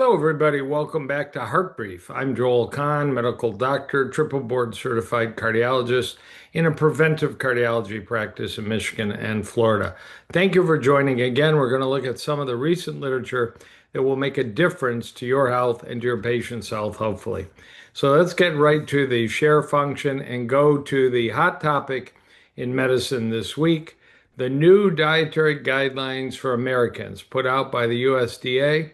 Hello, everybody. Welcome back to HeartBrief. I'm Joel Kahn, medical doctor, triple board certified cardiologist in a preventive cardiology practice in Michigan and Florida. Thank you for joining again. We're going to look at some of the recent literature that will make a difference to your health and to your patient's health, hopefully. So let's get right to the share function and go to the hot topic in medicine this week, the new dietary guidelines for Americans put out by the USDA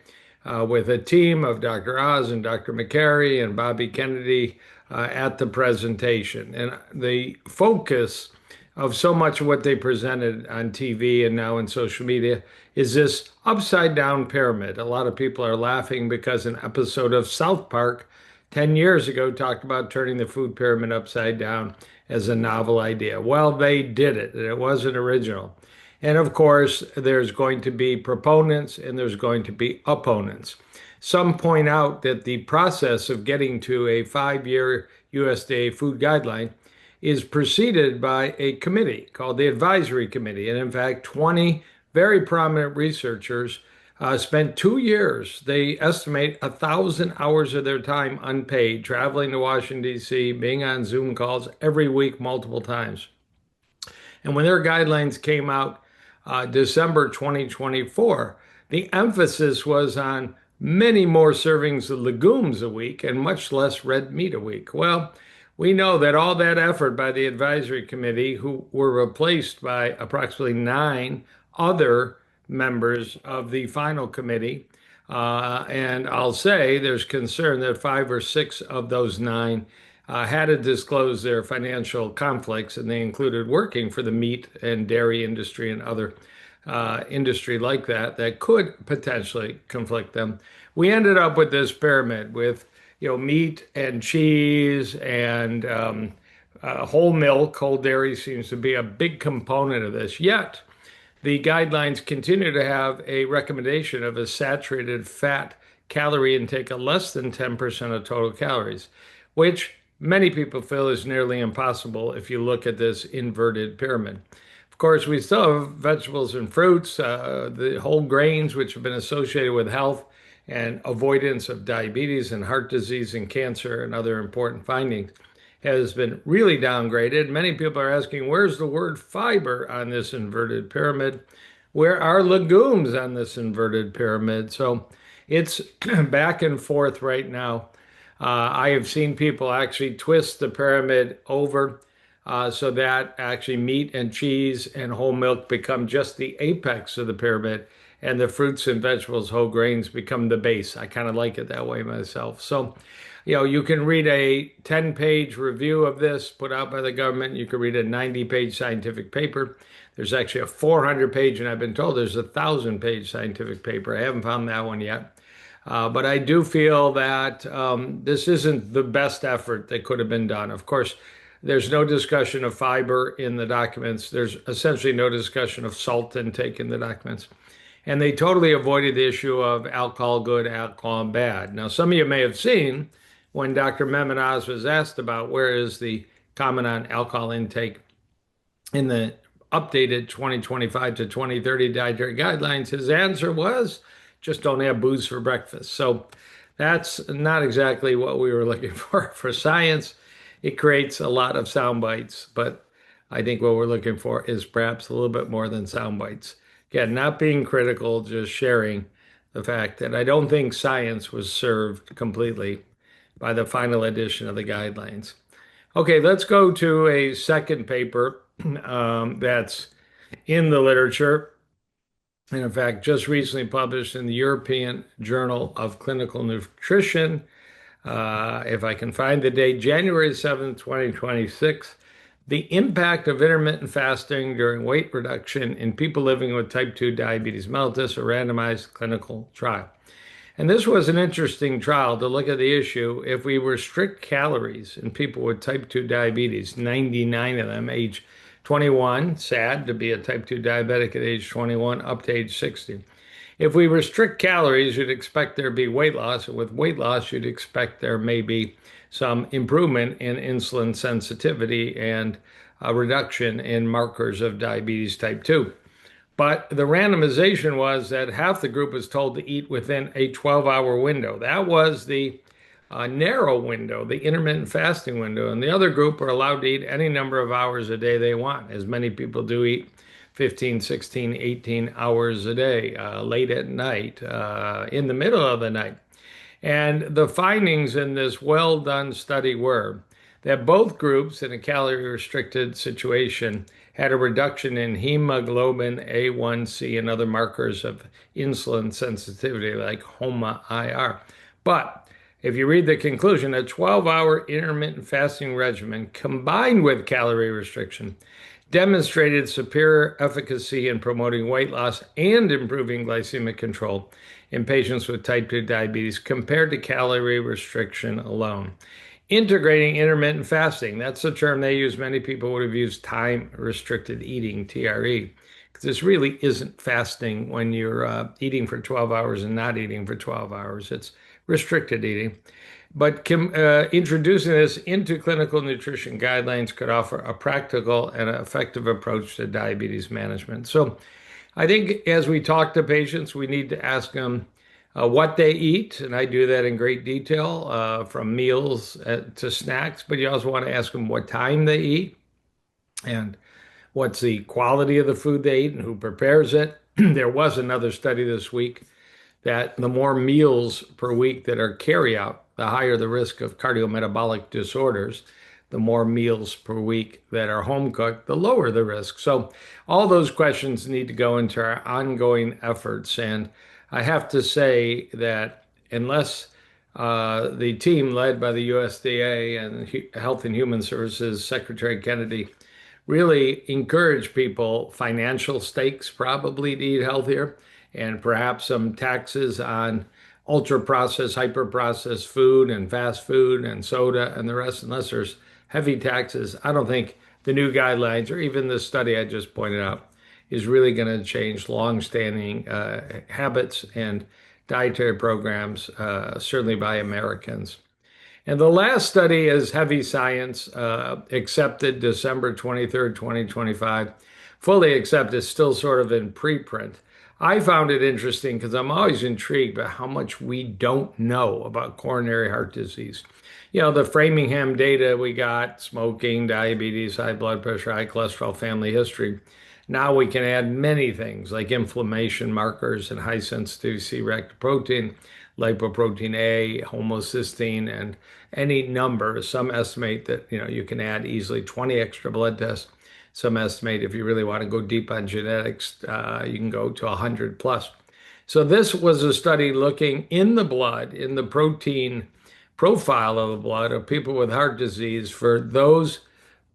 with a team of Dr. Oz and Dr. McCary and Bobby Kennedy at the presentation. And the focus of so much of what they presented on TV and now in social media is this upside down pyramid. A lot of people are laughing because an episode of South Park 10 years ago talked about turning the food pyramid upside down as a novel idea. Well, they did it, and it wasn't original. And of course, there's going to be proponents and there's going to be opponents. Some point out that the process of getting to a 5-year USDA food guideline is preceded by a committee called the Advisory Committee. And in fact, 20 very prominent researchers spent 2 years. They estimate 1,000 hours of their time unpaid, traveling to Washington, D.C., being on Zoom calls every week, multiple times. And when their guidelines came out December 2024, the emphasis was on many more servings of legumes a week and much less red meat a week. Well, we know that all that effort by the advisory committee, who were replaced by approximately 9 other members of the final committee, and I'll say there's concern that 5 or 6 of those 9 had to disclose their financial conflicts, and they included working for the meat and dairy industry and other industry like that could potentially conflict them. We ended up with this pyramid with meat and cheese and whole milk. Whole dairy seems to be a big component of this. Yet the guidelines continue to have a recommendation of a saturated fat calorie intake of less than 10% of total calories, which many people feel is nearly impossible if you look at this inverted pyramid. Of course, we still have vegetables and fruits, the whole grains, which have been associated with health and avoidance of diabetes and heart disease and cancer and other important findings, has been really downgraded. Many people are asking, where's the word fiber on this inverted pyramid? Where are legumes on this inverted pyramid? So it's back and forth right now. I have seen people actually twist the pyramid over so that actually meat and cheese and whole milk become just the apex of the pyramid, and the fruits and vegetables, whole grains, become the base. I kind of like it that way myself. So, you can read a 10-page review of this put out by the government. You can read a 90-page scientific paper. There's actually a 400-page, and I've been told there's a 1,000-page scientific paper. I haven't found that one yet. But I do feel that this isn't the best effort that could have been done. Of course, there's no discussion of fiber in the documents. There's essentially no discussion of salt intake in the documents. And they totally avoided the issue of alcohol good, alcohol bad. Now, some of you may have seen when Dr. Mehmet Oz was asked about where is the comment on alcohol intake in the updated 2025 to 2030 dietary guidelines, his answer was, just don't have booze for breakfast. So that's not exactly what we were looking for science. It creates a lot of sound bites, but I think what we're looking for is perhaps a little bit more than sound bites. Again, not being critical, just sharing the fact that I don't think science was served completely by the final edition of the guidelines. Okay, let's go to a second paper that's in the literature, and in fact, just recently published in the European Journal of Clinical Nutrition. If I can find the date, January 7th, 2026, the impact of intermittent fasting during weight reduction in people living with type 2 diabetes mellitus, a randomized clinical trial. And this was an interesting trial to look at the issue. If we restrict calories in people with type 2 diabetes, 99 of them age 21, sad to be a type 2 diabetic at age 21, up to age 60. If we restrict calories, you'd expect there to be weight loss. And with weight loss, you'd expect there may be some improvement in insulin sensitivity and a reduction in markers of diabetes type 2. But the randomization was that half the group was told to eat within a 12-hour window. That was the narrow window, the intermittent fasting window. And the other group are allowed to eat any number of hours a day they want, as many people do eat 15, 16, 18 hours a day, late at night, in the middle of the night. And the findings in this well done study were that both groups in a calorie restricted situation had a reduction in hemoglobin A1C and other markers of insulin sensitivity like HOMA-IR. But if you read the conclusion, a 12-hour intermittent fasting regimen combined with calorie restriction demonstrated superior efficacy in promoting weight loss and improving glycemic control in patients with type 2 diabetes compared to calorie restriction alone. Integrating intermittent fasting, that's the term they use. Many people would have used time restricted eating, TRE, because this really isn't fasting when you're eating for 12 hours and not eating for 12 hours. It's restricted eating. But introducing this into clinical nutrition guidelines could offer a practical and effective approach to diabetes management. So I think as we talk to patients, we need to ask them what they eat, and I do that in great detail from meals to snacks, but you also want to ask them what time they eat and what's the quality of the food they eat and who prepares it. There was another study this week that the more meals per week that are carry out, the higher the risk of cardiometabolic disorders. The more meals per week that are home cooked, the lower the risk. So all those questions need to go into our ongoing efforts. And I have to say that unless the team led by the USDA and Health and Human Services Secretary Kennedy really encourage people, financial stakes probably to eat healthier, and perhaps some taxes on ultra processed, hyper processed food and fast food and soda and the rest, unless there's heavy taxes. I don't think the new guidelines or even the study I just pointed out is really going to change long-standing habits and dietary programs, certainly by Americans. And the last study is heavy science, accepted December 23rd, 2025. Fully accepted, still sort of in preprint. I found it interesting because I'm always intrigued by how much we don't know about coronary heart disease. You know, the Framingham data we got, smoking, diabetes, high blood pressure, high cholesterol, family history. Now we can add many things like inflammation markers and high sensitivity C-reactive protein, lipoprotein A, homocysteine, and any number. Some estimate that you can add easily 20 extra blood tests. Some estimate if you really want to go deep on genetics, you can go to 100 plus. So this was a study looking in the blood, in the protein profile of the blood of people with heart disease for those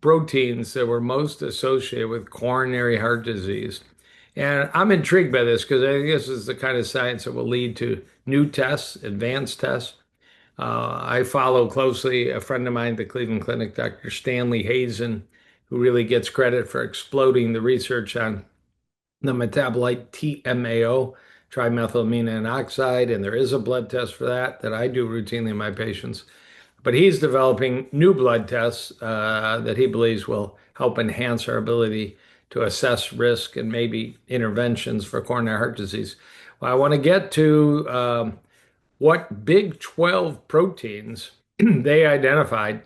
proteins that were most associated with coronary heart disease. And I'm intrigued by this because I think this is the kind of science that will lead to new tests, advanced tests. I follow closely a friend of mine at the Cleveland Clinic, Dr. Stanley Hazen, who really gets credit for exploding the research on the metabolite TMAO, trimethylamine oxide, and there is a blood test for that I do routinely in my patients. But he's developing new blood tests that he believes will help enhance our ability to assess risk and maybe interventions for coronary heart disease. Well, I want to get to what big 12 proteins they identified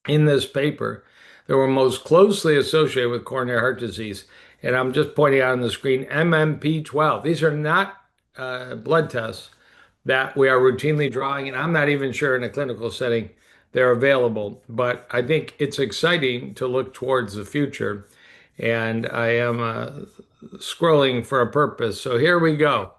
in this paper that were most closely associated with coronary heart disease. And I'm just pointing out on the screen MMP12. These are not blood tests that we are routinely drawing, and I'm not even sure in a clinical setting they're available. But I think it's exciting to look towards the future, and I am scrolling for a purpose. So here we go.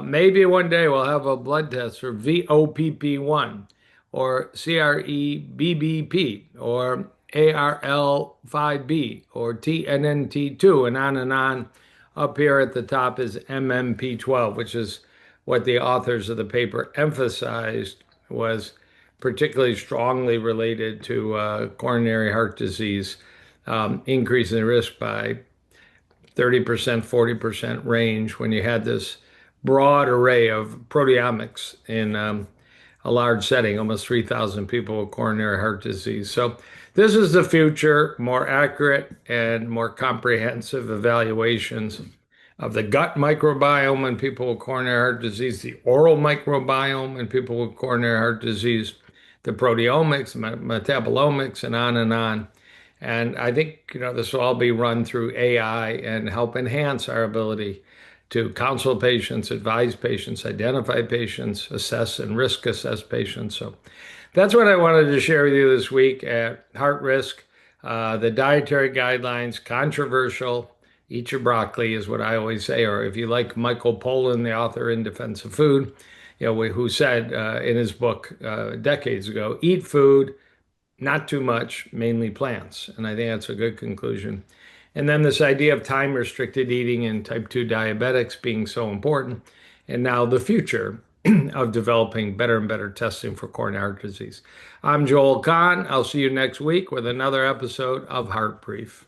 Maybe one day we'll have a blood test for VOPP1 or CREBBP or ARL5B or TNNT2 and on. Up here at the top is MMP12, which is what the authors of the paper emphasized was particularly strongly related to coronary heart disease, increasing the risk by 30%, 40% range when you had this broad array of proteomics in a large setting, almost 3,000 people with coronary heart disease. So This is the future, more accurate and more comprehensive evaluations of the gut microbiome in people with coronary heart disease, the oral microbiome in people with coronary heart disease, the proteomics, metabolomics, and on and on. And I think, this will all be run through AI and help enhance our ability to counsel patients, advise patients, identify patients, assess and risk assess patients. So that's what I wanted to share with you this week at Heart Risk. The dietary guidelines, controversial. Eat your broccoli is what I always say. Or if you like Michael Pollan, the author in Defense of Food, who said in his book decades ago, eat food, not too much, mainly plants. And I think that's a good conclusion. And then this idea of time restricted eating in type 2 diabetics being so important. And now the future of developing better and better testing for coronary heart disease. I'm Joel Kahn. I'll see you next week with another episode of Heart Brief.